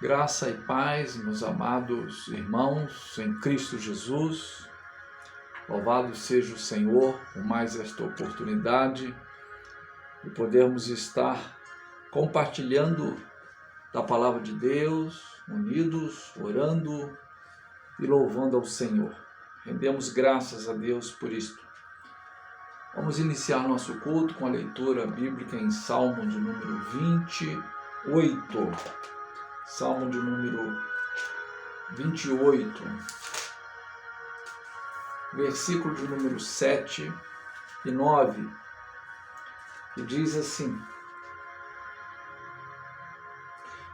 Graça e paz, meus amados irmãos em Cristo Jesus. Louvado seja o Senhor por mais esta oportunidade de podermos estar compartilhando da palavra de Deus, unidos, orando e louvando ao Senhor. Rendemos graças a Deus por isto. Vamos iniciar nosso culto com a leitura bíblica em Salmo de número 28. Salmo de número 28, versículo de número 7 e 9, que diz assim: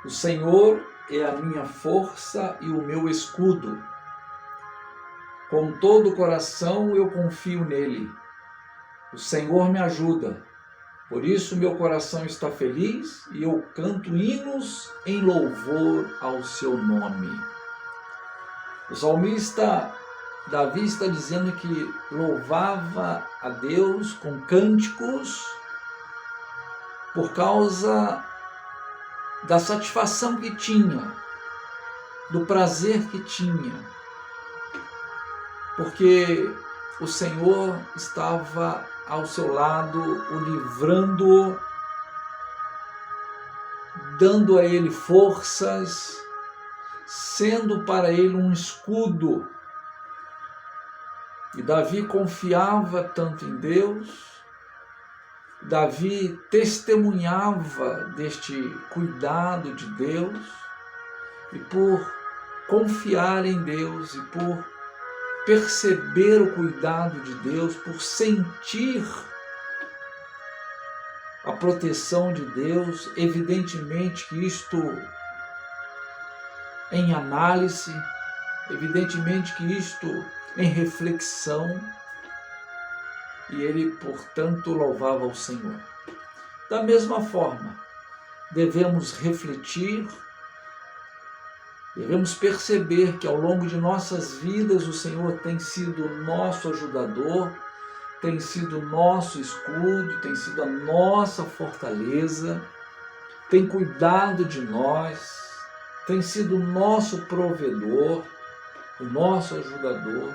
O Senhor é a minha força e o meu escudo. Com todo o coração eu confio nele. O Senhor me ajuda. Por isso meu coração está feliz e eu canto hinos em louvor ao seu nome. O salmista Davi está dizendo que louvava a Deus com cânticos por causa da satisfação que tinha, do prazer que tinha, porque o Senhor estava ao seu lado, o livrando, dando a ele forças, sendo para ele um escudo. E Davi confiava tanto em Deus, Davi testemunhava deste cuidado de Deus, e por confiar em Deus e por perceber o cuidado de Deus, por sentir a proteção de Deus, evidentemente que isto em análise, evidentemente que isto em reflexão, e ele, portanto, louvava o Senhor. Da mesma forma, devemos refletir, devemos perceber que ao longo de nossas vidas o Senhor tem sido nosso ajudador, tem sido nosso escudo, tem sido a nossa fortaleza, tem cuidado de nós, tem sido o nosso provedor, o nosso ajudador.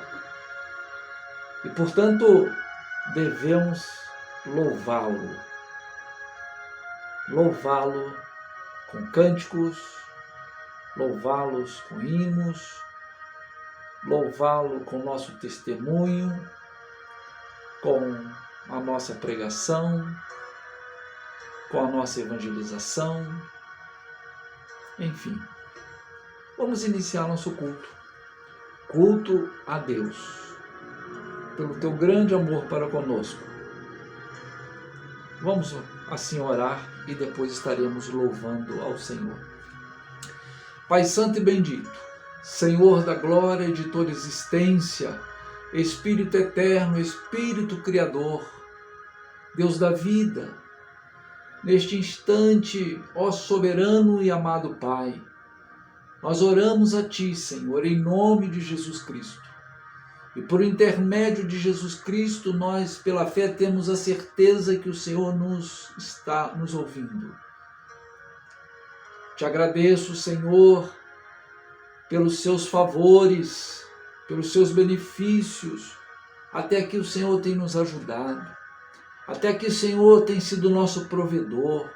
E, portanto, devemos louvá-lo. Louvá-lo com cânticos, louvá-los com hinos, louvá-lo com nosso testemunho, com a nossa pregação, com a nossa evangelização, enfim. Vamos iniciar nosso culto. Culto a Deus, pelo teu grande amor para conosco. Vamos assim orar e depois estaremos louvando ao Senhor. Pai Santo e bendito, Senhor da glória e de toda existência, Espírito eterno, Espírito Criador, Deus da vida, neste instante, ó soberano e amado Pai, nós oramos a Ti, Senhor, em nome de Jesus Cristo. E por intermédio de Jesus Cristo, nós, pela fé, temos a certeza que o Senhor está nos ouvindo. Te agradeço, Senhor, pelos seus favores, pelos seus benefícios, até que o Senhor tem nos ajudado, até que o Senhor tem sido nosso provedor,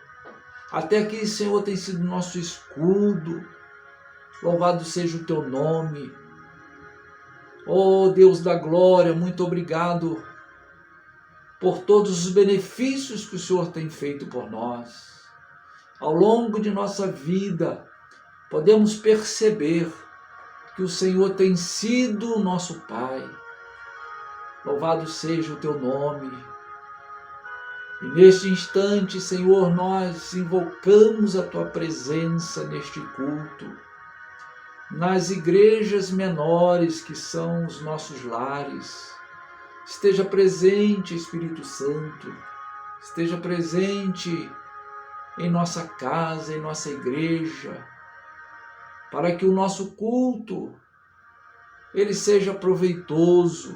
até que o Senhor tem sido nosso escudo. Louvado seja o teu nome. Oh Deus da glória, muito obrigado por todos os benefícios que o Senhor tem feito por nós. Ao longo de nossa vida, podemos perceber que o Senhor tem sido o nosso Pai. Louvado seja o teu nome. E neste instante, Senhor, nós invocamos a tua presença neste culto, nas igrejas menores que são os nossos lares. Esteja presente, Espírito Santo, esteja presente em nossa casa, em nossa igreja, para que o nosso culto ele seja proveitoso,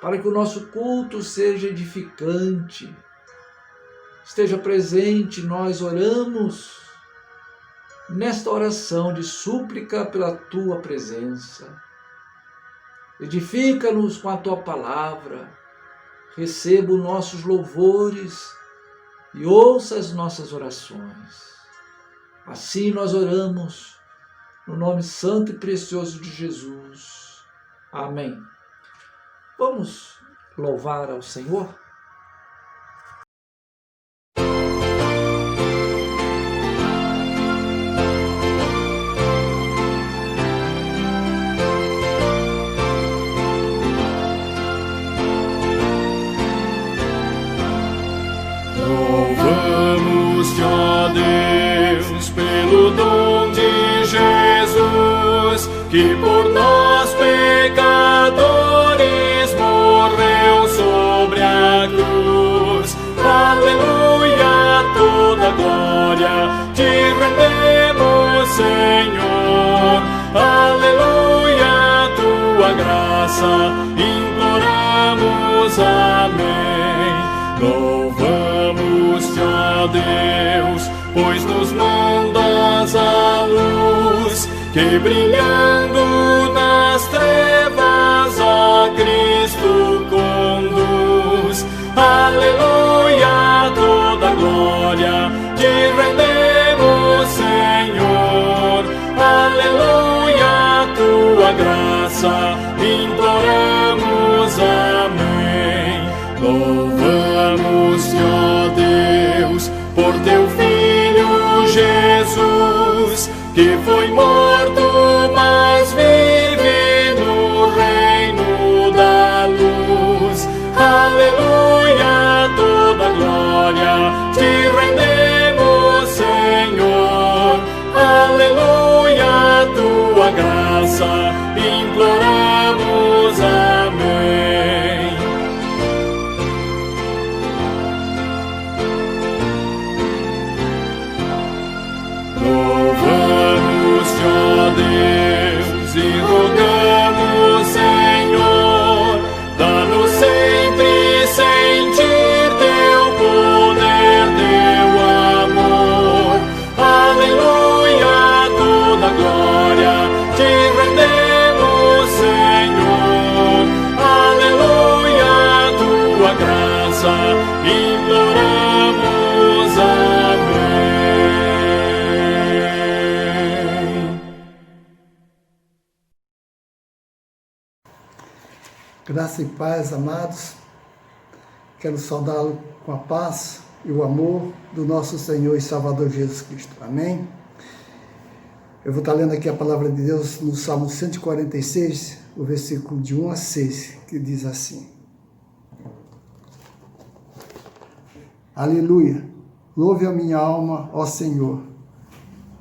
para que o nosso culto seja edificante. Esteja presente, nós oramos nesta oração de súplica pela tua presença. Edifica-nos com a tua palavra, receba os nossos louvores e ouça as nossas orações. Assim nós oramos, no nome santo e precioso de Jesus. Amém. Vamos louvar ao Senhor? Louvamos-te, ó Deus, pelo dom de Jesus, que por nós pecadores morreu sobre a cruz. Aleluia, toda glória te rendemos, Senhor. Aleluia, tua graça imploramos, amém. Louvamos-te, ó Deus, pois nos mandas a luz, que brilhando nas trevas a Cristo conduz. Aleluia, toda glória te rendemos, Senhor. Aleluia, tua graça imploramos, amém. Louvamos-te, ó Deus, por teu Filho Jesus, que foi morto, mas vive no reino da luz. Aleluia, toda glória te rendemos, Senhor. Aleluia, tua graça imploramos, amém. Louvamos-te, ó Deus, e rogamos, Senhor, dá-nos sempre sentir teu poder, teu amor. Aleluia, toda glória te rendemos, Senhor. Aleluia, tua graça imploramos, amém. Graça e paz, amados. Quero saudá-lo com a paz e o amor do nosso Senhor e Salvador Jesus Cristo. Amém? Eu vou estar lendo aqui a palavra de Deus no Salmo 146, o versículo de 1 a 6, que diz assim: Aleluia! Louve a minha alma, ó Senhor.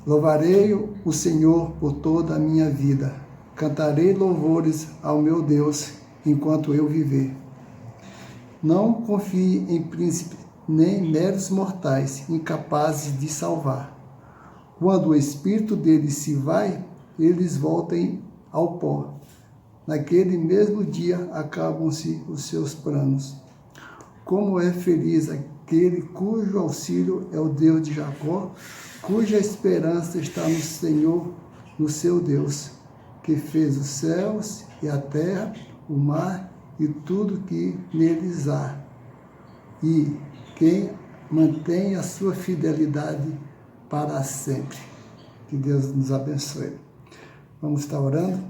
Louvarei o Senhor por toda a minha vida. Cantarei louvores ao meu Deus enquanto eu viver. Não confie em príncipes nem meros mortais, incapazes de salvar. Quando o espírito deles se vai, eles voltam ao pó. Naquele mesmo dia acabam-se os seus planos. Como é feliz aquele cujo auxílio é o Deus de Jacó, cuja esperança está no Senhor, no seu Deus, que fez os céus e a terra, o mar e tudo que neles há, e quem mantém a sua fidelidade para sempre. Que Deus nos abençoe. Vamos estar orando,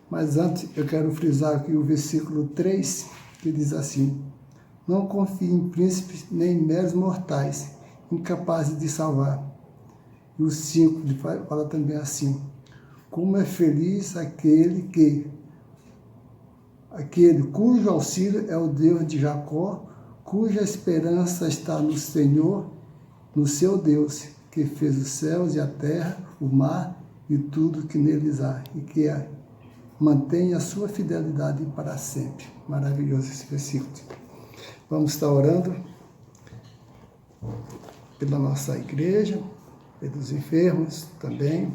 mas antes eu quero frisar aqui o versículo 3, que diz assim: Não confie em príncipes nem em meros mortais, incapazes de salvar. E o 5 fala também assim: Como é feliz aquele cujo auxílio é o Deus de Jacó, cuja esperança está no Senhor, no seu Deus, que fez os céus e a terra, o mar e tudo que neles há, e que mantém a sua fidelidade para sempre. Maravilhoso esse versículo. Vamos estar orando pela nossa igreja, pelos enfermos também,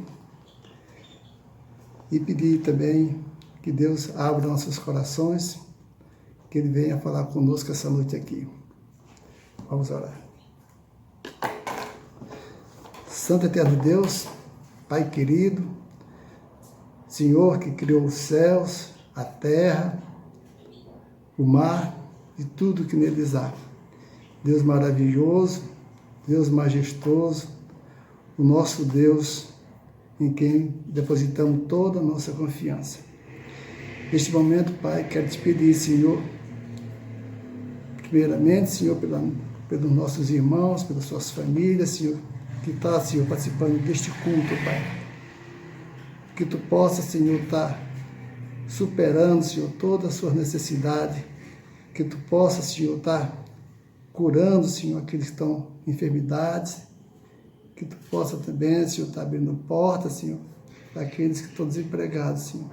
e pedir também que Deus abra nossos corações, que Ele venha falar conosco essa noite aqui. Vamos orar. Santo Eterno Deus, Pai querido, Senhor que criou os céus, a terra, o mar e tudo que neles há. Deus maravilhoso, Deus majestoso, o nosso Deus em quem depositamos toda a nossa confiança. Neste momento, Pai, quero te pedir, Senhor, primeiramente, Senhor, pelos nossos irmãos, pelas suas famílias, Senhor, que está, Senhor, participando deste culto, Pai. Que Tu possa, Senhor, estar superando, Senhor, todas as suas necessidades. Que Tu possa, Senhor, estar curando, Senhor, aqueles que estão em enfermidades. Que Tu possa também, Senhor, estar abrindo portas, Senhor, para aqueles que estão desempregados, Senhor.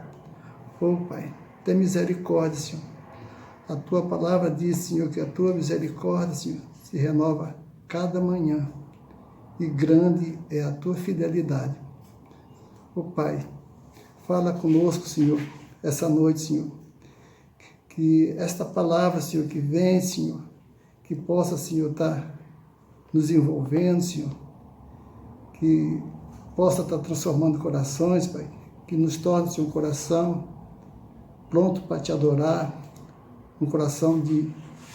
Oh, Pai, tenha misericórdia, Senhor. A Tua palavra diz, Senhor, que a Tua misericórdia, Senhor, se renova cada manhã. E grande é a Tua fidelidade. Oh, Pai, fala conosco, Senhor, essa noite, Senhor. Que esta palavra, Senhor, que vem, Senhor, que possa, Senhor, estar nos envolvendo, Senhor. Que possa estar transformando corações, Pai. Que nos torne, Senhor, um coração pronto para Te adorar. Um coração de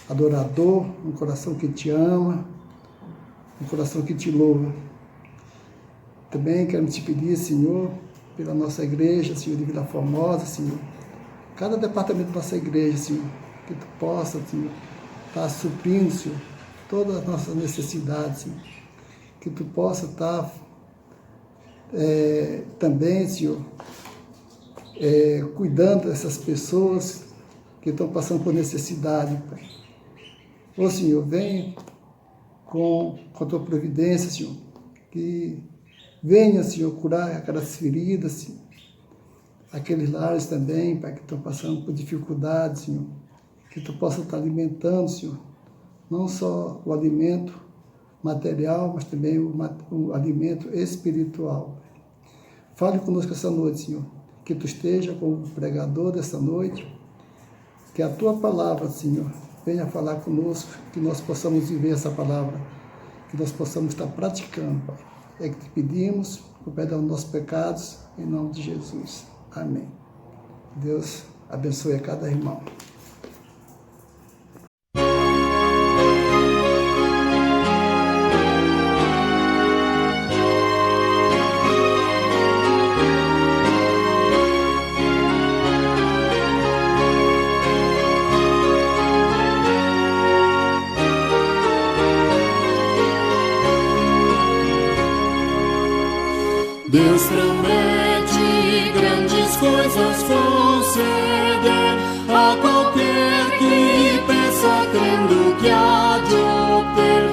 adorador, um coração que Te ama, um coração que Te louva. Também quero Te pedir, Senhor, pela nossa igreja, Senhor, de Vila Formosa, Senhor, cada departamento da nossa igreja, Senhor, que Tu possa, Senhor, estar suprindo, Senhor, todas as nossas necessidades, Senhor, que Tu possa estar também, Senhor, cuidando dessas pessoas que estão passando por necessidade, Pai. Ô, Senhor, vem com a Tua providência, Senhor, que venha, Senhor, curar aquelas feridas, Senhor, aqueles lares também, Pai, que estão passando por dificuldades, Senhor, que Tu possa estar alimentando, Senhor, não só o alimento material, mas também o alimento espiritual. Fale conosco essa noite, Senhor, que Tu esteja como pregador dessa noite, que a Tua palavra, Senhor, venha falar conosco, que nós possamos viver essa palavra, que nós possamos estar praticando, Pai. É que Te pedimos o perdão dos nossos pecados, em nome de Jesus. Amém. Deus abençoe a cada irmão. Deus promete grandes coisas conceder a qualquer que peça, crendo que há de obter,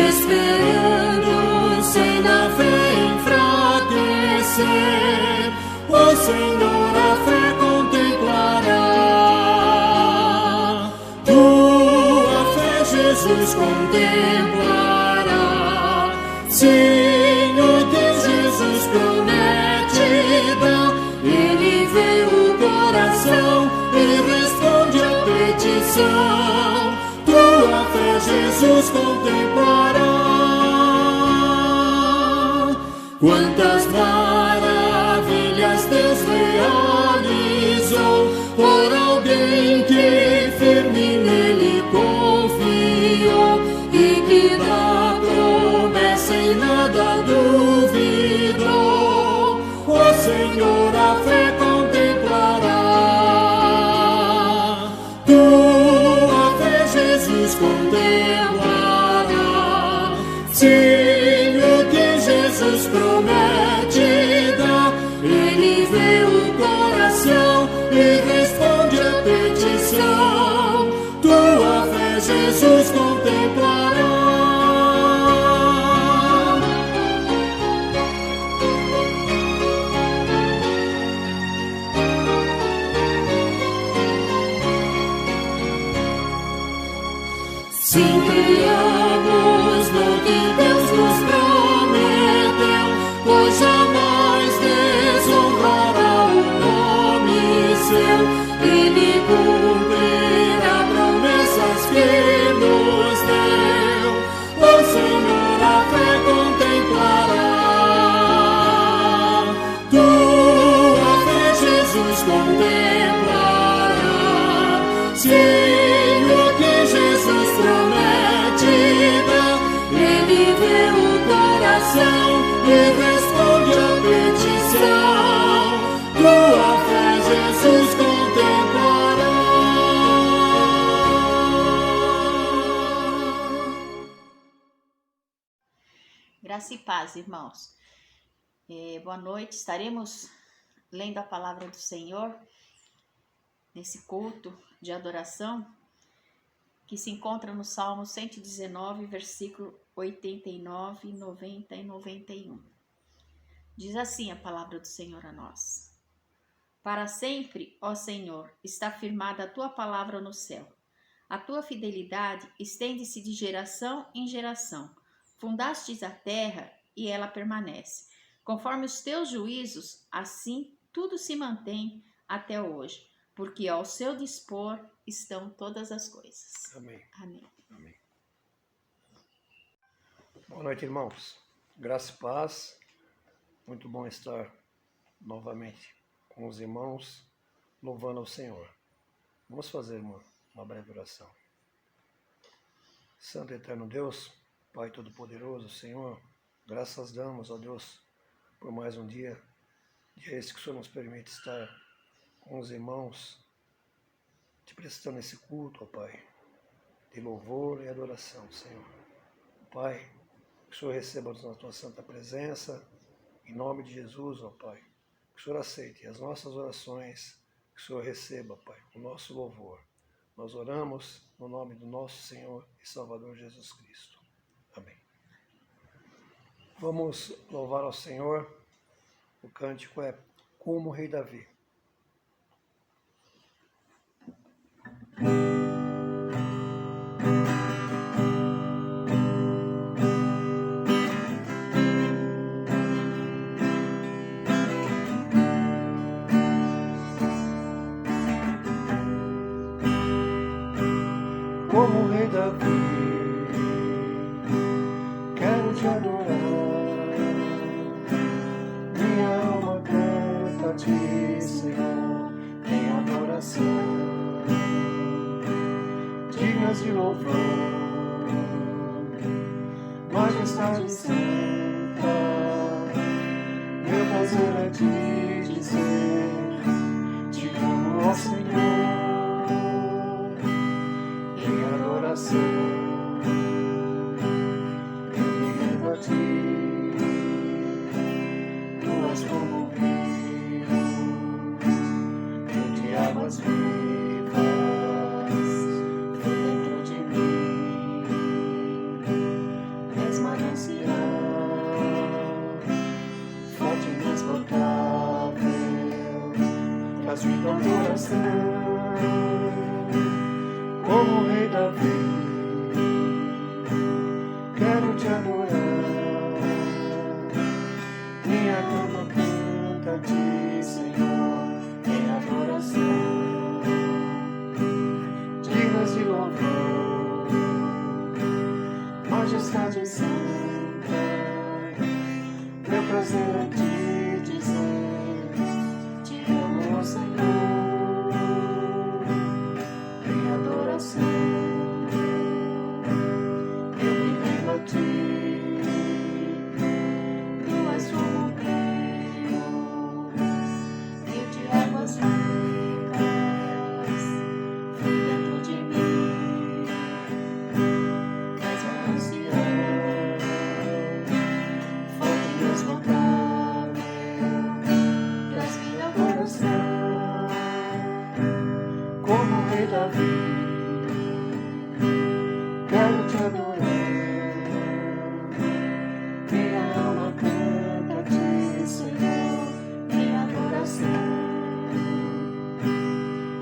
esperando sem na fé enfraquecer. O Senhor a fé contemplará, tua fé Jesus contemplará. Sim, o que Jesus promete dá, Ele vê o coração e responde a petição. Tua fé Jesus contemplará. Quantas maravilhas Deus realizou por alguém que firme nele confiou e que da promessa em nada duvidou. O Senhor a fé contemplará, tua fé Jesus contemplará. Sim, o que Jesus promete dá, Ele vê o coração e responde a petição. Tua fé Jesus contemplará. Sim, criamos no que Deus nos prometeu, pois jamais desonrará o nome seu. Ele cumprirá promessas que nos deu. O Senhor a fé contemplará, tua fé Jesus contemplará. Sim, o que Jesus promete dá, Ele vê o coração e responde a petição. Tua fé Jesus contemplará. Graça e paz, irmãos. Boa noite. Estaremos lendo a palavra do Senhor nesse culto de adoração que se encontra no Salmo 119, versículo 89, 90 e 91. Diz assim a palavra do Senhor a nós: Para sempre, ó Senhor, está firmada a tua palavra no céu. A tua fidelidade estende-se de geração em geração. Fundastes a terra e ela permanece. Conforme os teus juízos, assim tudo se mantém até hoje, porque ao seu dispor estão todas as coisas. Amém. Amém. Amém. Boa noite, irmãos. Graça e paz. Muito bom estar novamente com os irmãos, louvando ao Senhor. Vamos fazer uma breve oração. Santo e eterno Deus, Pai Todo-Poderoso, Senhor, graças damos, ó Deus, por mais um dia esse que o Senhor nos permite estar com os irmãos, te prestando esse culto, ó Pai, de louvor e adoração, Senhor. Pai, que o Senhor receba-nos na tua santa presença, em nome de Jesus, ó Pai. Que o Senhor aceite as nossas orações, que o Senhor receba, Pai, o nosso louvor. Nós oramos no nome do nosso Senhor e Salvador Jesus Cristo. Amém. Vamos louvar ao Senhor. O cântico é Como o Rei Davi. Como o Rei Davi, quero te adorar. Minha alma canta a ti, Senhor, em adoração, dignas de louvor, majestade santa. Meu prazer é te dizer, te amo, ó Senhor. Eu me rendo a ti, tua águas como rio, rio de águas vivas, flui dentro de mim. És manancial, fonte inesgotável, traz vida ao coração, como o rei Davi. Quero te adorar, minha alma canta a ti, Senhor, em adoração, dignas de louvor, majestade santa, meu prazer é te dizer, te amo, Senhor, em adoração. Eu me rendo a ti, tu és como um rio de águas vivas, flui dentro de mim. És manancial, fonte inesgotável, traz vida ao coração, como o rei Davi. Quero te adorar, minha alma canta a ti, Senhor, em adoração,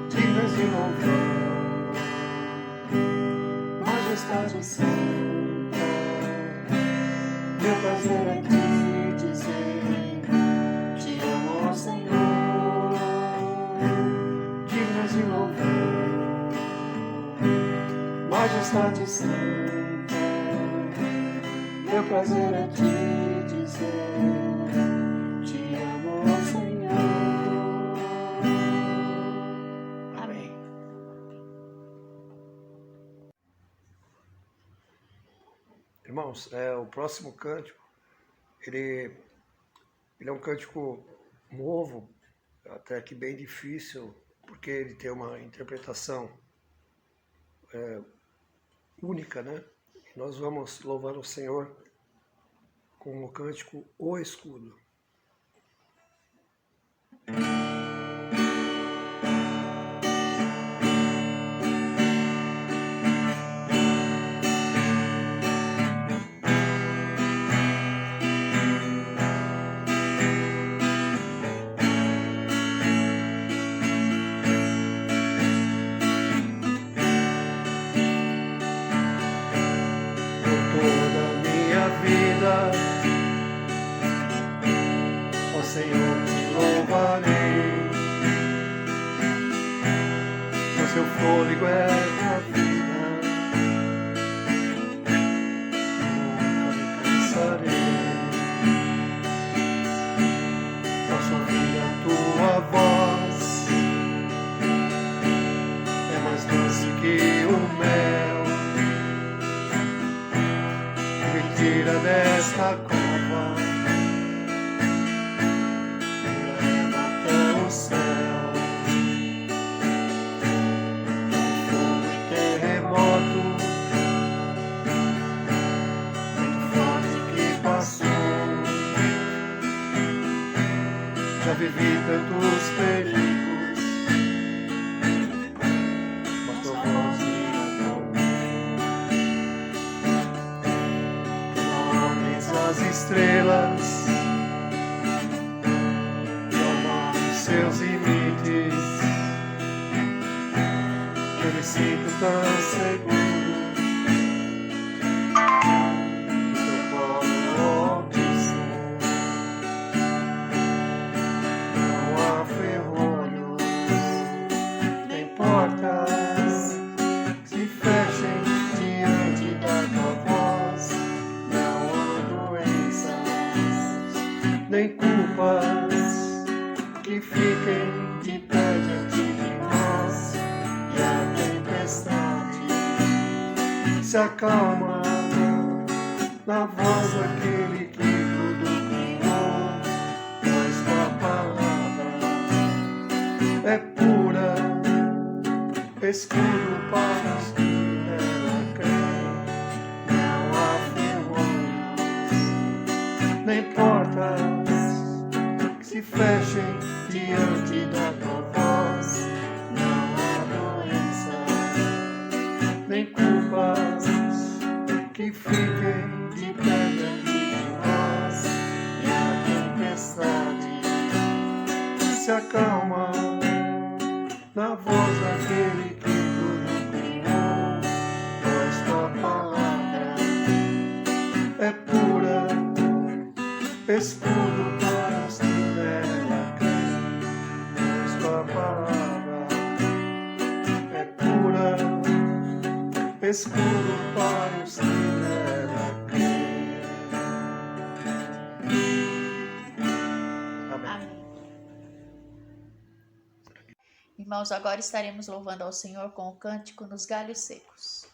dignas de louvor, majestade santa, meu prazer é te dizer, te amo, Senhor, dignas de louvor, majestade santa, meu prazer é te dizer, te amo, Senhor. Amém. Irmãos, o próximo cântico, ele é um cântico novo, até que bem difícil, porque ele tem uma interpretação única, né? E nós vamos louvar o Senhor com o cântico O Escudo. Ó Senhor, te louvarei, o seu fôlego é a vida, nunca me cansarei. Posso ouvir a tua voz, é mais doce que o mel, me tira desta cova, vivi tantos perigos, mas tua voz me acalmou. Homens as estrelas e ao mar os seus limites, eu me sinto tão seguro. Nem culpas que fiquem de pé diante de nós, e a tempestade se acalma na voz daquele que tudo criou, pois tua palavra é pura, escudo para os que nela creem. Não há ferrolhos, nem portas se fechem diante da tua voz. Não há doença, nem culpas que fiquem de pé diante de nós. E a tempestade se acalma na voz daquele que tudo criou. Pois tua palavra é pura, escudo para os que nela creem. Pois tua palavra é pura, escudo para os que nela creem. Amém. Amém. Irmãos, agora estaremos louvando ao Senhor com o cântico Nos Galhos Secos.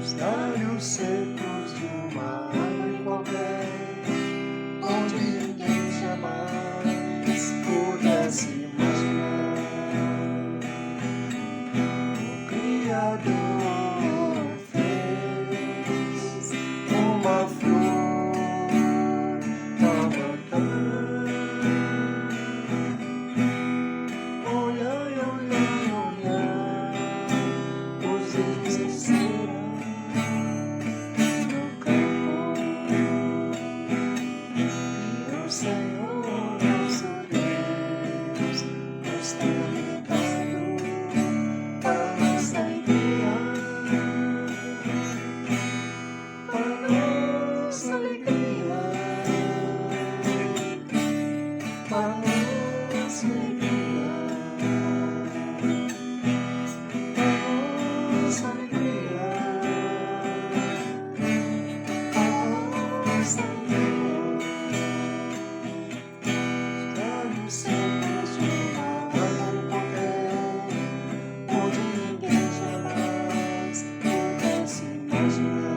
Os galhos secos de uma árvore qualquer, onde ninguém jamais pudesse imaginar. O Criador fez uma flor para brotar. Olhai, olhai, olhai, os existirão no campo. E o Senhor nosso Deus nos tem dado a nossa alegria, a nossa alegria, a nossa alegria, a nossa alegria, a nossa alegria. Galhos secos de uma árvore qualquer, onde ninguém jamais pudesse imaginar.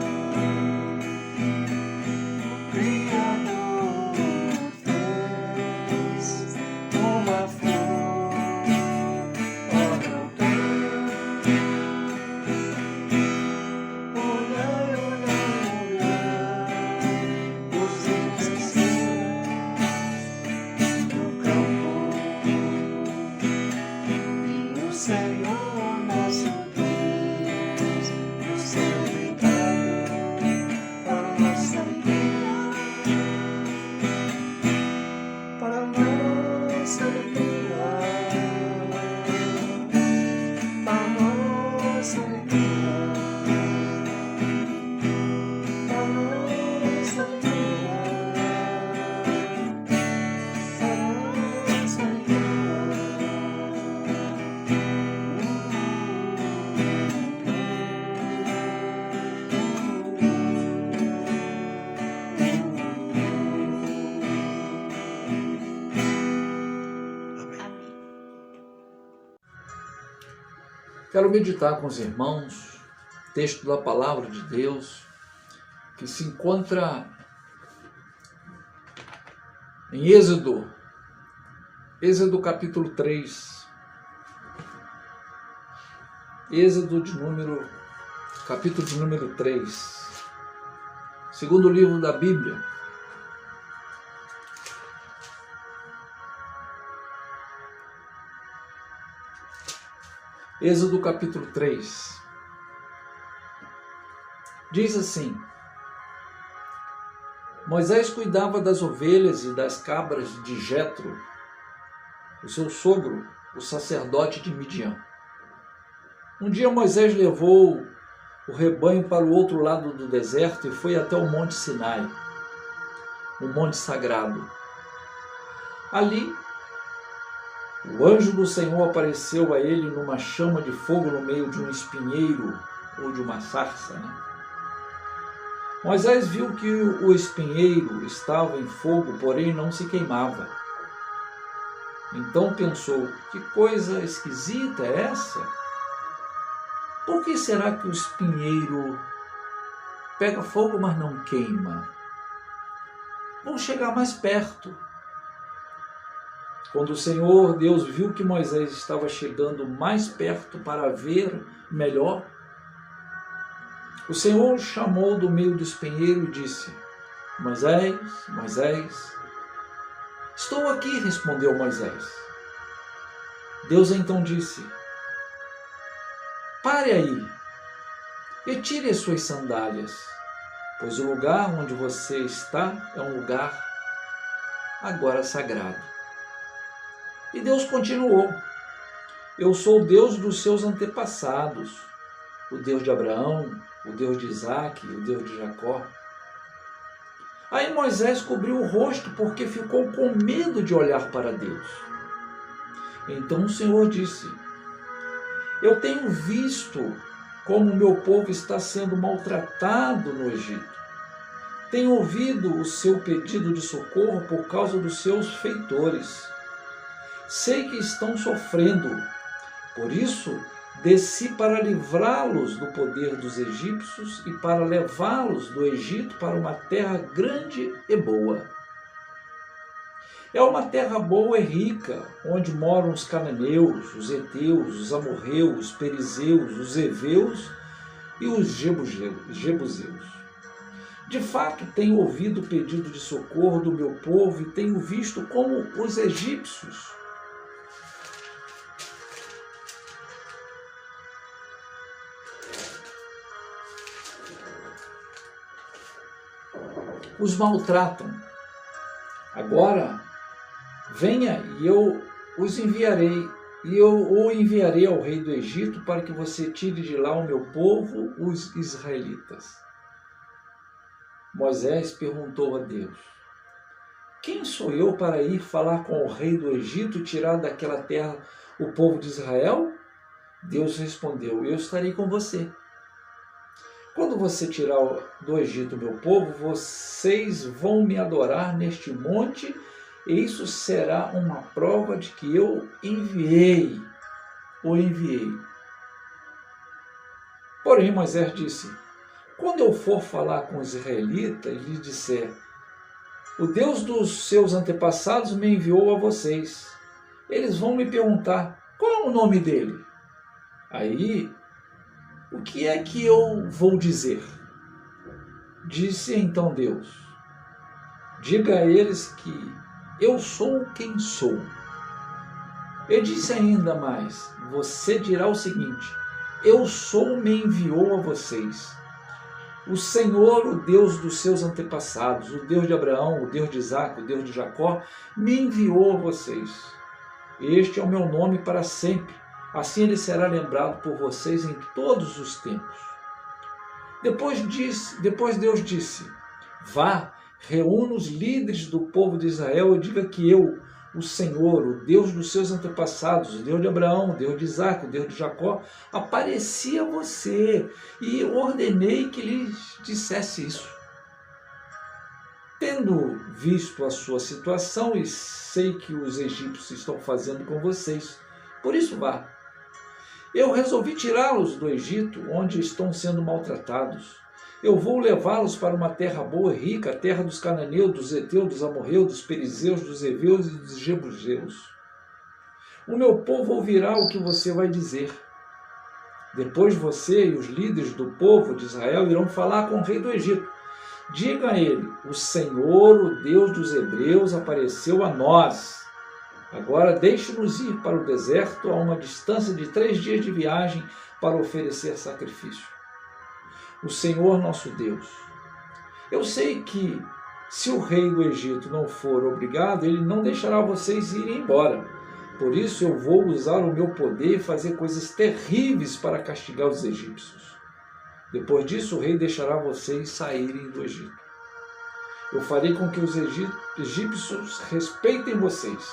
O Criador fez uma flor para brotar. Olhai, olhai, olhai, os existirão no campo. E o Senhor nosso Deus nos tem dado para nossa alegria, para nossa alegria, para nossa alegria, para nossa alegria, para nossa Amém. Quero meditar com os irmãos texto da Palavra de Deus que se encontra em Êxodo capítulo 3. Êxodo capítulo de número 3. Segundo livro da Bíblia. Êxodo capítulo 3. Diz assim: Moisés cuidava das ovelhas e das cabras de Jetro, o seu sogro, o sacerdote de Midian. Um dia Moisés levou o rebanho para o outro lado do deserto e foi até o Monte Sinai, o monte sagrado. Ali, o anjo do Senhor apareceu a ele numa chama de fogo no meio de um espinheiro ou de uma sarça. Moisés viu que o espinheiro estava em fogo, porém não se queimava. Então pensou: que coisa esquisita é essa? Por que será que o espinheiro pega fogo, mas não queima? Vou chegar mais perto. Quando o Senhor Deus viu que Moisés estava chegando mais perto para ver melhor, o Senhor o chamou do meio do espinheiro e disse: Moisés, Moisés. Estou aqui, respondeu Moisés. Deus então disse: pare aí e tire as suas sandálias, pois o lugar onde você está é um lugar agora sagrado. E Deus continuou: eu sou o Deus dos seus antepassados, o Deus de Abraão, o Deus de Isaque, o Deus de Jacó. Aí Moisés cobriu o rosto porque ficou com medo de olhar para Deus. Então o Senhor disse: eu tenho visto como o meu povo está sendo maltratado no Egito. Tenho ouvido o seu pedido de socorro por causa dos seus feitores. Sei que estão sofrendo. Por isso, desci para livrá-los do poder dos egípcios e para levá-los do Egito para uma terra grande e boa. É uma terra boa e rica, onde moram os cananeus, os heteus, os amorreus, os perizeus, os heveus e os jebuseus. De fato, tenho ouvido o pedido de socorro do meu povo e tenho visto como os egípcios os maltratam. Agora, venha e eu os enviarei, e eu o enviarei ao rei do Egito para que você tire de lá o meu povo, os israelitas. Moisés perguntou a Deus: quem sou eu para ir falar com o rei do Egito e tirar daquela terra o povo de Israel? Deus respondeu: eu estarei com você. Quando você tirar do Egito o meu povo, vocês vão me adorar neste monte, e isso será uma prova de que eu o enviei. Porém, Moisés disse: quando eu for falar com os israelitas e lhes disser: o Deus dos seus antepassados me enviou a vocês, eles vão me perguntar: qual é o nome dele? Aí, o que é que eu vou dizer? Disse então Deus: diga a eles que eu sou quem sou. Eu disse ainda mais: você dirá o seguinte: eu sou, me enviou a vocês. O Senhor, o Deus dos seus antepassados, o Deus de Abraão, o Deus de Isaque, o Deus de Jacó, me enviou a vocês. Este é o meu nome para sempre. Assim ele será lembrado por vocês em todos os tempos. Depois Deus disse: vá, reúna os líderes do povo de Israel e diga que eu, o Senhor, o Deus dos seus antepassados, o Deus de Abraão, o Deus de Isaque, o Deus de Jacó, apareci a você e ordenei que lhes dissesse isso. Tendo visto a sua situação e sei que os egípcios estão fazendo com vocês, por isso vá. Eu resolvi tirá-los do Egito, onde estão sendo maltratados. Eu vou levá-los para uma terra boa e rica, a terra dos cananeus, dos heteus, dos amorreus, dos perizeus, dos heveus e dos jebuseus. O meu povo ouvirá o que você vai dizer. Depois você e os líderes do povo de Israel irão falar com o rei do Egito. Diga a ele: o Senhor, o Deus dos hebreus, apareceu a nós. Agora deixe-nos ir para o deserto a uma distância de 3 dias de viagem para oferecer sacrifício. O Senhor nosso Deus. Eu sei que se o rei do Egito não for obrigado, ele não deixará vocês irem embora. Por isso eu vou usar o meu poder e fazer coisas terríveis para castigar os egípcios. Depois disso o rei deixará vocês saírem do Egito. Eu farei com que os egípcios respeitem vocês.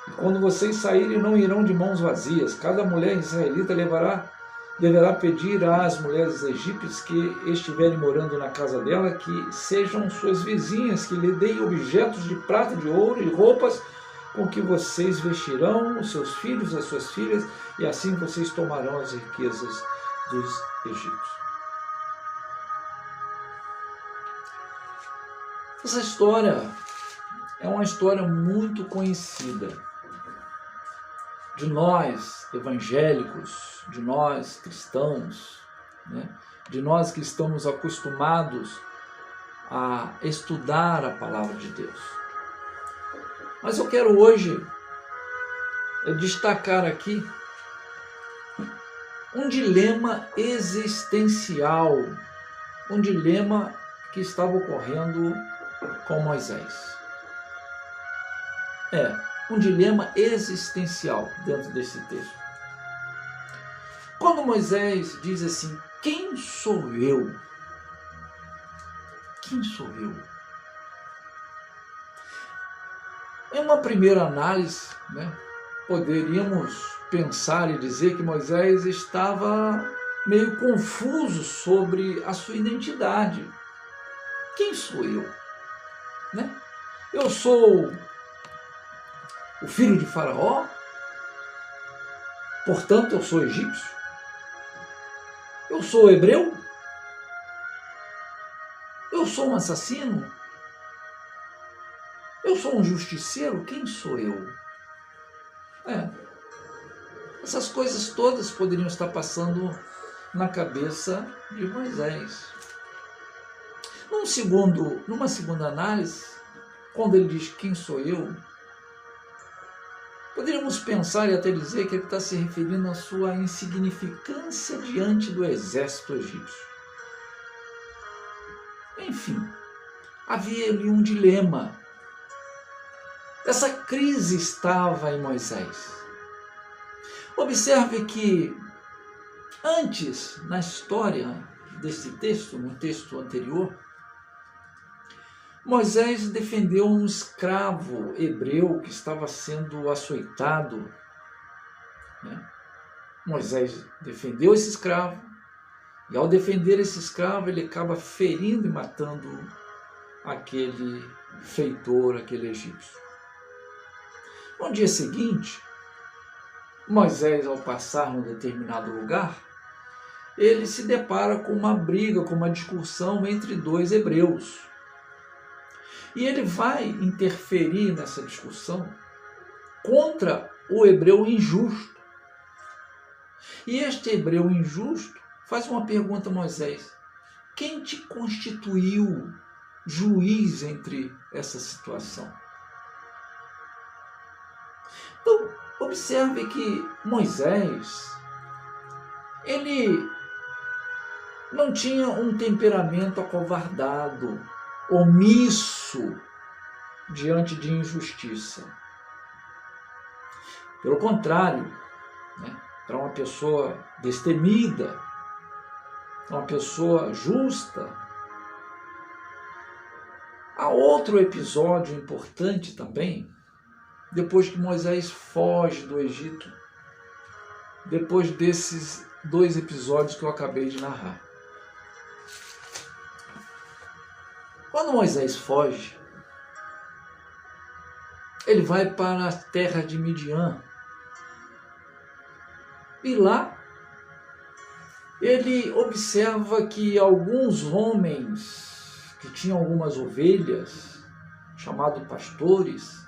E quando vocês saírem, não irão de mãos vazias. Cada mulher israelita deverá pedir às mulheres egípcias que estiverem morando na casa dela que sejam suas vizinhas, que lhe deem objetos de prata, de ouro e roupas com que vocês vestirão os seus filhos, as suas filhas, e assim vocês tomarão as riquezas dos egípcios. Essa história é uma história muito conhecida. de nós evangélicos, de nós cristãos, né? De nós que estamos acostumados a estudar a palavra de Deus. Mas eu quero hoje destacar aqui um dilema existencial, um dilema que estava ocorrendo com Moisés. Um dilema existencial dentro desse texto. Quando Moisés diz assim, quem sou eu? Quem sou eu? Em uma primeira análise, né, poderíamos pensar e dizer que Moisés estava meio confuso sobre a sua identidade. Quem sou eu? Né? Eu sou o filho de Faraó, portanto eu sou egípcio? Eu sou hebreu? Eu sou um assassino? Eu sou um justiceiro? Quem sou eu? Essas coisas todas poderiam estar passando na cabeça de Moisés. Numa segunda análise, quando ele diz quem sou eu, poderíamos pensar e até dizer que ele está se referindo à sua insignificância diante do exército egípcio. Enfim, havia ali um dilema. Essa crise estava em Moisés. Observe que antes, na história desse texto, no texto anterior, Moisés defendeu um escravo hebreu que estava sendo açoitado. Né? Moisés defendeu esse escravo, e ao defender esse escravo, ele acaba ferindo e matando aquele feitor, aquele egípcio. No dia seguinte, Moisés, ao passar num determinado lugar, ele se depara com uma briga, com uma discussão entre dois hebreus. E ele vai interferir nessa discussão contra o hebreu injusto. E este hebreu injusto faz uma pergunta a Moisés: quem te constituiu juiz entre essa situação? Então, observe que Moisés, ele não tinha um temperamento acovardado, omisso diante de injustiça. Pelo contrário, né, para uma pessoa destemida, uma pessoa justa. Há outro episódio importante também, depois que Moisés foge do Egito, depois desses dois episódios que eu acabei de narrar. Quando Moisés foge, ele vai para a terra de Midian. E lá, ele observa que alguns homens que tinham algumas ovelhas, chamados pastores,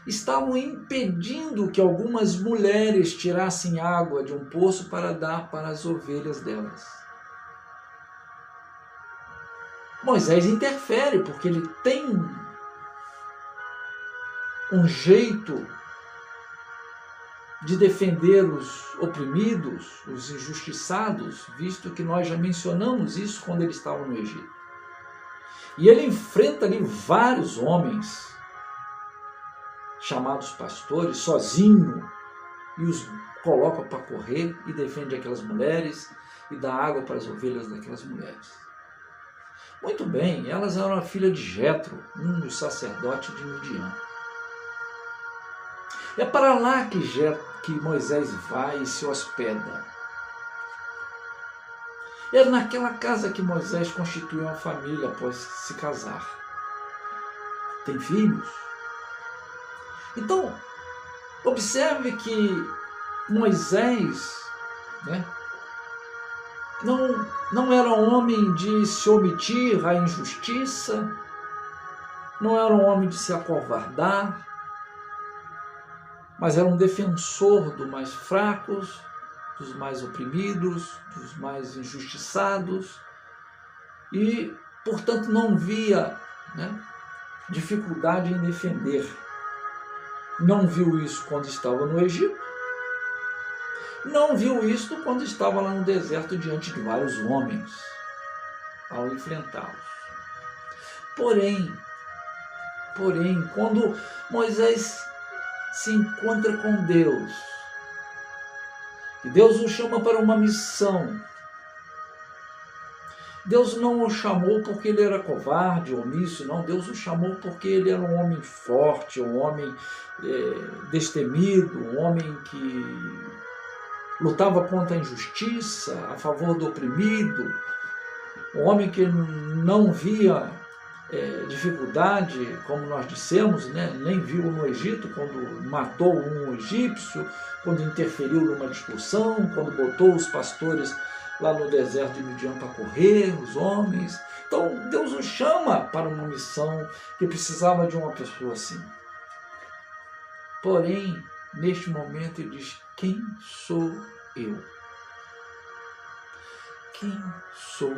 estavam impedindo que algumas mulheres tirassem água de um poço para dar para as ovelhas delas. Moisés interfere, porque ele tem um jeito de defender os oprimidos, os injustiçados, visto que nós já mencionamos isso quando ele estava no Egito. E ele enfrenta ali vários homens, chamados pastores, sozinho, e os coloca para correr e defende aquelas mulheres e dá água para as ovelhas daquelas mulheres. Muito bem, elas eram a filha de Jetro, um dos sacerdotes de Midian. É para lá que Moisés vai e se hospeda. Era naquela casa que Moisés constituiu uma família após se casar. Tem filhos. Então, observe que Moisés, né, não era um homem de se omitir à injustiça, não era um homem de se acovardar, mas era um defensor dos mais fracos, dos mais oprimidos, dos mais injustiçados, e, portanto, não via, dificuldade em defender. Não viu isso quando estava no Egito, não viu isso quando estava lá no deserto diante de vários homens, ao enfrentá-los. Porém, quando Moisés se encontra com Deus, e Deus o chama para uma missão, Deus não o chamou porque ele era covarde, omisso, não. Deus o chamou porque ele era um homem forte, um homem destemido, um homem que lutava contra a injustiça, a favor do oprimido, um homem que não via dificuldade, como nós dissemos, nem viu no Egito, quando matou um egípcio, quando interferiu numa discussão, quando botou os pastores lá no deserto de Midian para correr, os homens. Então Deus o chama para uma missão que precisava de uma pessoa assim. Porém, neste momento ele diz: quem sou eu? Quem sou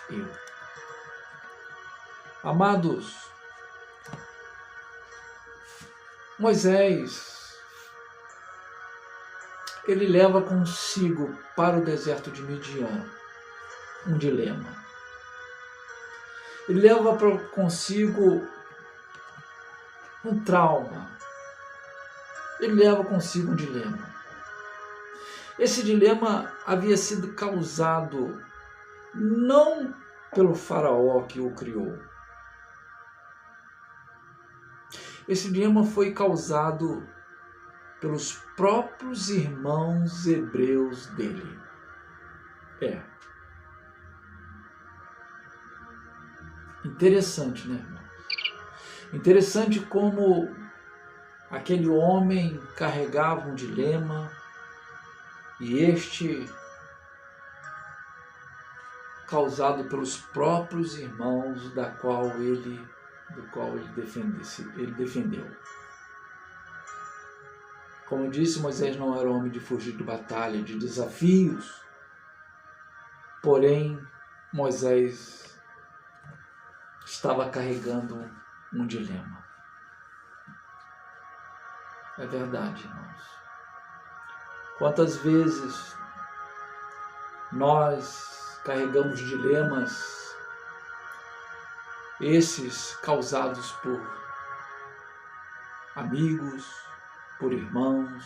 eu? Amados, Moisés, ele leva consigo para o deserto de Midian um dilema. Ele leva consigo um trauma. Ele leva consigo um dilema. Esse dilema havia sido causado não pelo faraó que o criou. Esse dilema foi causado pelos próprios irmãos hebreus dele. Interessante, né, irmão? Interessante como aquele homem carregava um dilema e este causado pelos próprios irmãos do qual ele defendeu. Como eu disse, Moisés não era homem de fugir de batalha, de desafios. Porém, Moisés estava carregando um dilema. É verdade, irmãos. Quantas vezes nós carregamos dilemas, esses causados por amigos, por irmãos.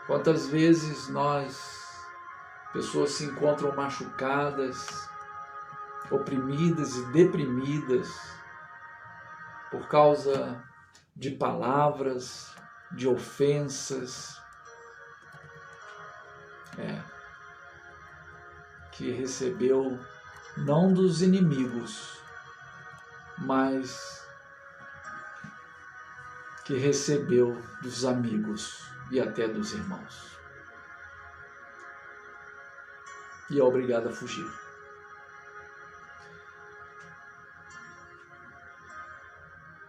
Quantas vezes pessoas se encontram machucadas, oprimidas e deprimidas por causa de palavras, de ofensas, que recebeu não dos inimigos, mas que recebeu dos amigos e até dos irmãos. E é obrigado a fugir.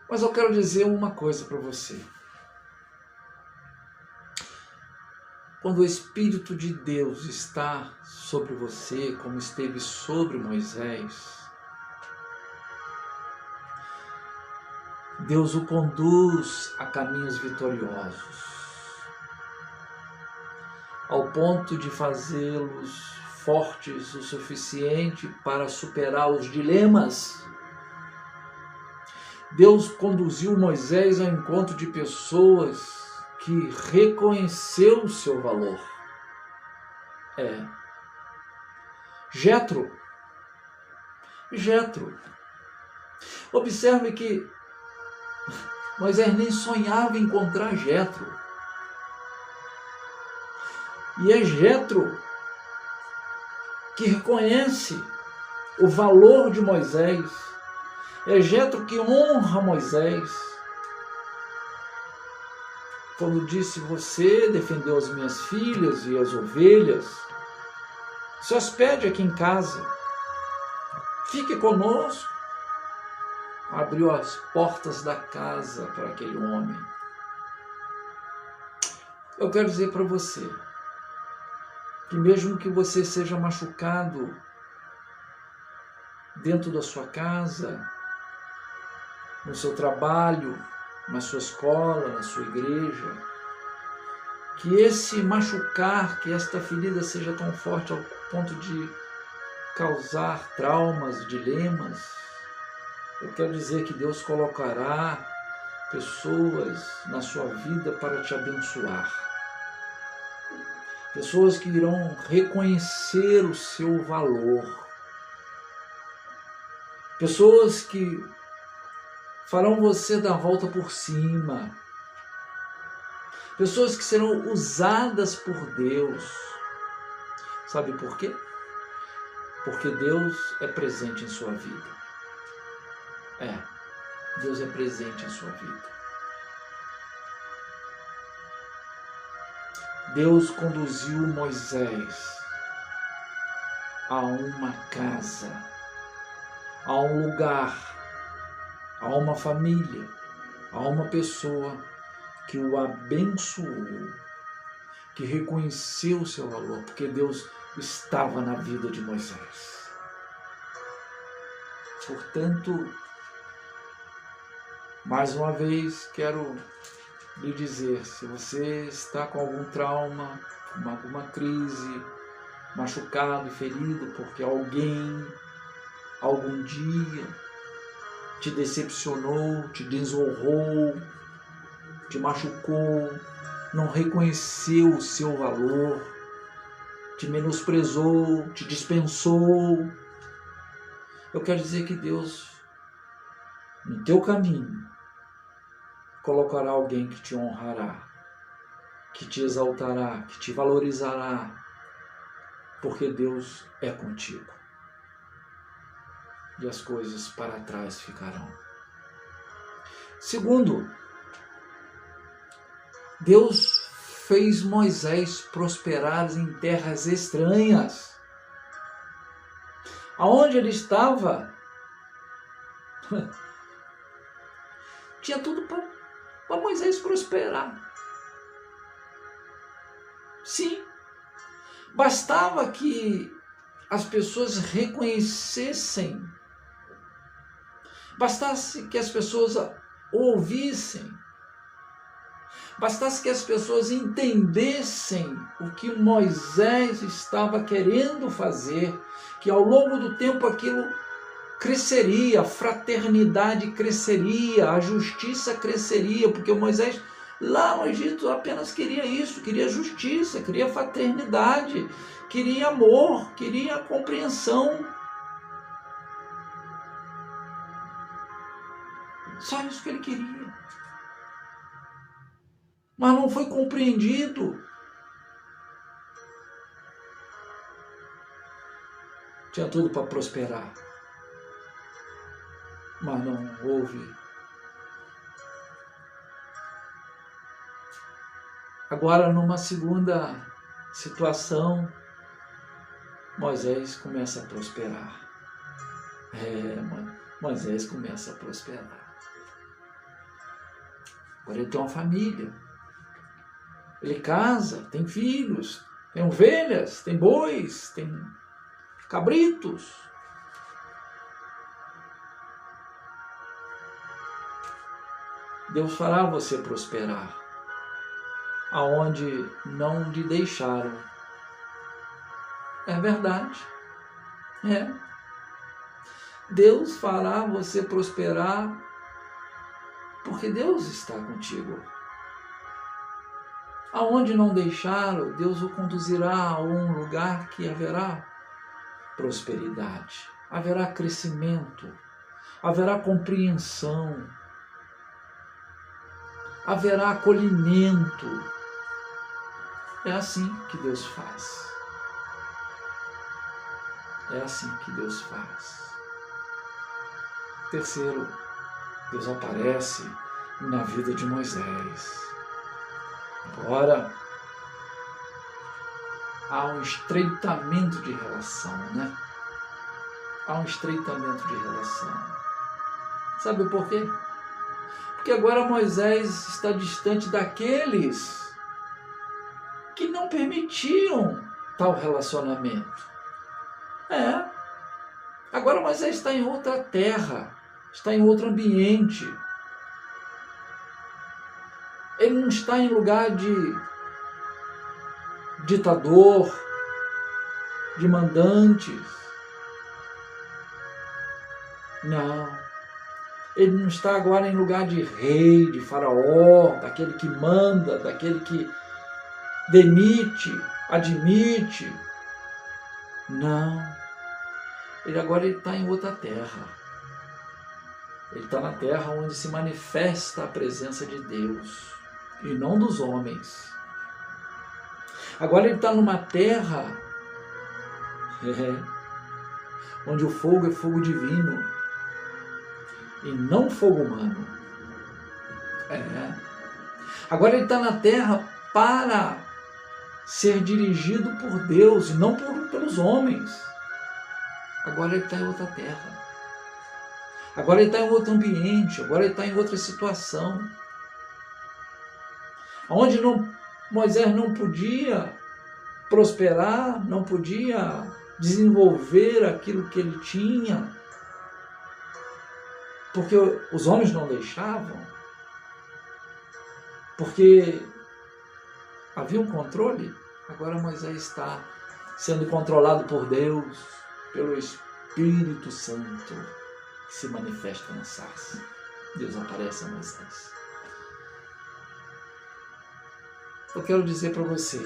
Mas eu quero dizer uma coisa para você. Quando o Espírito de Deus está sobre você, como esteve sobre Moisés, Deus o conduz a caminhos vitoriosos, ao ponto de fazê-los fortes o suficiente para superar os dilemas. Deus conduziu Moisés ao encontro de pessoas que reconheceu o seu valor. Jetro. Observe que Moisés nem sonhava em encontrar Jetro. E é Jetro que reconhece o valor de Moisés. É Jetro que honra Moisés. Quando disse: você defendeu as minhas filhas e as ovelhas, se hospede aqui em casa, fique conosco. Abriu as portas da casa para aquele homem. Eu quero dizer para você que mesmo que você seja machucado dentro da sua casa, no seu trabalho, na sua escola, na sua igreja, que esse machucar, que esta ferida seja tão forte ao ponto de causar traumas, dilemas, eu quero dizer que Deus colocará pessoas na sua vida para te abençoar. Pessoas que irão reconhecer o seu valor. Pessoas que farão você dar a volta por cima. Pessoas que serão usadas por Deus. Sabe por quê? Porque Deus é presente em sua vida. Deus é presente em sua vida. Deus conduziu Moisés a uma casa, a um lugar, a uma família, a uma pessoa que o abençoou, que reconheceu o seu valor, porque Deus estava na vida de Moisés. Portanto, mais uma vez quero lhe dizer, se você está com algum trauma, alguma crise, machucado e ferido porque alguém, algum dia, te decepcionou, te desonrou, te machucou, não reconheceu o seu valor, te menosprezou, te dispensou, eu quero dizer que Deus, no teu caminho, colocará alguém que te honrará, que te exaltará, que te valorizará, porque Deus é contigo. E as coisas para trás ficarão. Segundo, Deus fez Moisés prosperar em terras estranhas. Aonde ele estava, tinha tudo para Moisés prosperar. Sim, bastava que as pessoas reconhecessem, bastasse que as pessoas ouvissem, bastasse que as pessoas entendessem o que Moisés estava querendo fazer, que ao longo do tempo aquilo cresceria, a fraternidade cresceria, a justiça cresceria, porque Moisés lá no Egito apenas queria isso, queria justiça, queria fraternidade, queria amor, queria compreensão. Só isso que ele queria. Mas não foi compreendido. Tinha tudo para prosperar. Mas não houve. Agora, numa segunda situação, Moisés começa a prosperar. Moisés começa a prosperar. Agora ele tem uma família. Ele casa, tem filhos, tem ovelhas, tem bois, tem cabritos. Deus fará você prosperar aonde não lhe deixaram. É verdade. Deus fará você prosperar porque Deus está contigo. Aonde não deixaram, Deus o conduzirá a um lugar que haverá prosperidade, haverá crescimento, haverá compreensão, haverá acolhimento. É assim que Deus faz. É assim que Deus faz. Terceiro, Deus aparece na vida de Moisés. Agora, há um estreitamento de relação, né? Há um estreitamento de relação. Sabe por quê? Porque agora Moisés está distante daqueles que não permitiam tal relacionamento. Agora Moisés está em outra terra, está em outro ambiente. Ele não está em lugar de ditador, de mandantes. Não. Ele não está agora em lugar de rei, de faraó, daquele que manda, daquele que demite, admite. Não. Agora ele está em outra terra. Ele está na terra onde se manifesta a presença de Deus e não dos homens. Agora ele está numa terra onde o fogo é fogo divino e não fogo humano. Agora ele está na terra para ser dirigido por Deus e não pelos homens. Agora ele está em outra terra. Agora ele está em outro ambiente. Agora ele está em outra situação. Onde Moisés não podia prosperar, não podia desenvolver aquilo que ele tinha, porque os homens não deixavam, porque havia um controle. Agora Moisés está sendo controlado por Deus, pelo Espírito Santo, que se manifesta na sarça. Deus aparece a Moisés. Eu quero dizer para você,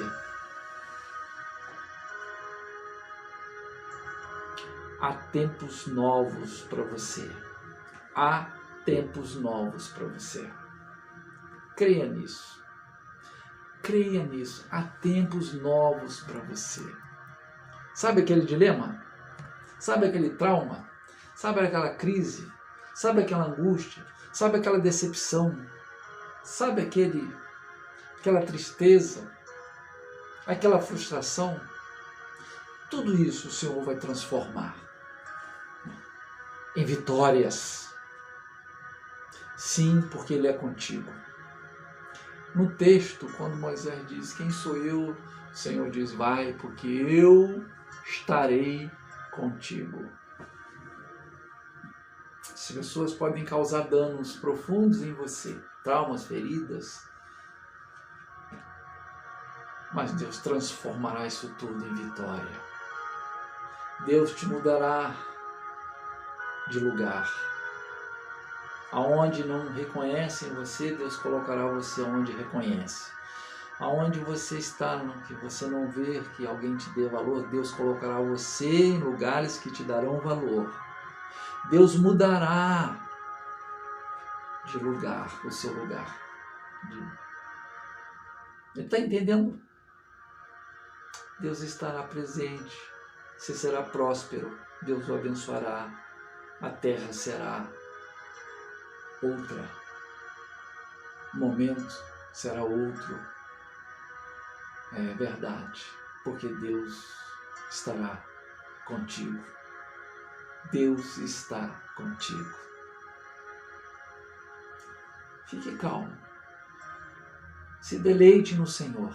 há tempos novos para você. Há tempos novos para você. Creia nisso. Creia nisso. Há tempos novos para você. Sabe aquele dilema? Sabe aquele trauma? Sabe aquela crise? Sabe aquela angústia? Sabe aquela decepção? Sabe aquela tristeza? Aquela frustração? Tudo isso o Senhor vai transformar em vitórias. Sim, porque Ele é contigo. No texto, quando Moisés diz, quem sou eu? O Senhor diz, vai, porque eu estarei contigo. As pessoas podem causar danos profundos em você, traumas, feridas, mas Deus transformará isso tudo em vitória. Deus te mudará de lugar. Aonde não reconhecem você, Deus colocará você onde reconhece. Aonde você está, que você não vê que alguém te dê valor, Deus colocará você em lugares que te darão valor. Deus mudará de lugar, o seu lugar. Ele está entendendo? Deus estará presente, você será próspero, Deus o abençoará, a terra será outra, o momento será outro. É verdade, porque Deus estará contigo. Deus está contigo. Fique calmo. Se deleite no Senhor.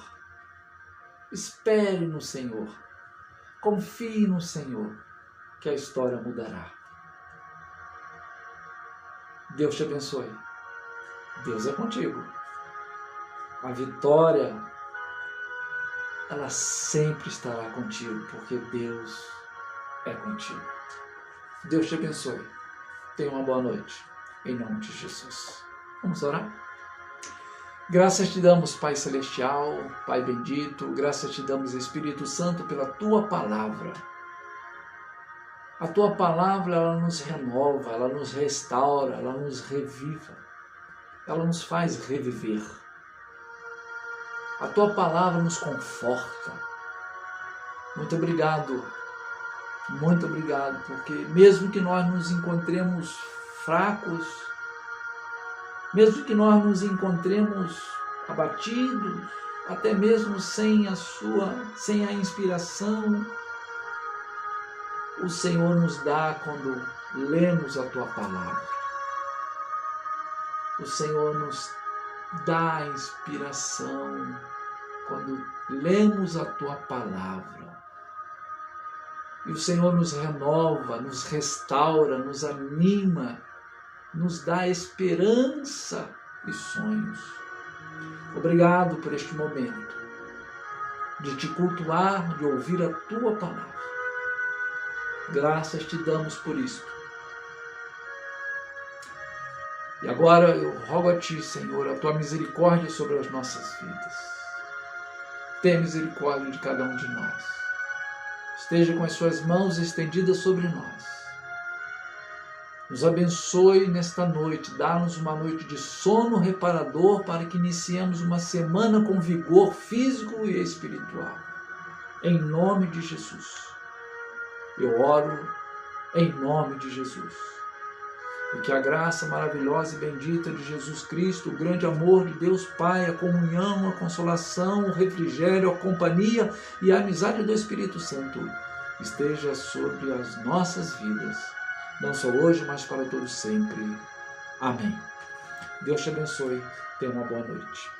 Espere no Senhor. Confie no Senhor, que a história mudará. Deus te abençoe. Deus é contigo. A vitória, ela sempre estará contigo, porque Deus é contigo. Deus te abençoe. Tenha uma boa noite. Em nome de Jesus. Vamos orar? Graças te damos, Pai Celestial, Pai bendito. Graças te damos, Espírito Santo, pela Tua Palavra. A Tua Palavra, ela nos renova, ela nos restaura, ela nos reviva. Ela nos faz reviver. A Tua Palavra nos conforta. Muito obrigado, porque mesmo que nós nos encontremos fracos, mesmo que nós nos encontremos abatidos, até mesmo sem a inspiração, o Senhor nos dá quando lemos a Tua Palavra. O Senhor nos dá a inspiração quando lemos a Tua palavra. E o Senhor nos renova, nos restaura, nos anima, nos dá esperança e sonhos. Obrigado por este momento de Te cultuar, de ouvir a Tua palavra. Graças Te damos por isto. E agora eu rogo a Ti, Senhor, a Tua misericórdia sobre as nossas vidas. Tenha misericórdia de cada um de nós. Esteja com as Suas mãos estendidas sobre nós. Nos abençoe nesta noite, dá-nos uma noite de sono reparador para que iniciemos uma semana com vigor físico e espiritual. Em nome de Jesus. Eu oro em nome de Jesus. E que a graça maravilhosa e bendita de Jesus Cristo, o grande amor de Deus Pai, a comunhão, a consolação, o refrigério, a companhia e a amizade do Espírito Santo esteja sobre as nossas vidas, não só hoje, mas para todos sempre. Amém. Deus te abençoe. Tenha uma boa noite.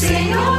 Senhor.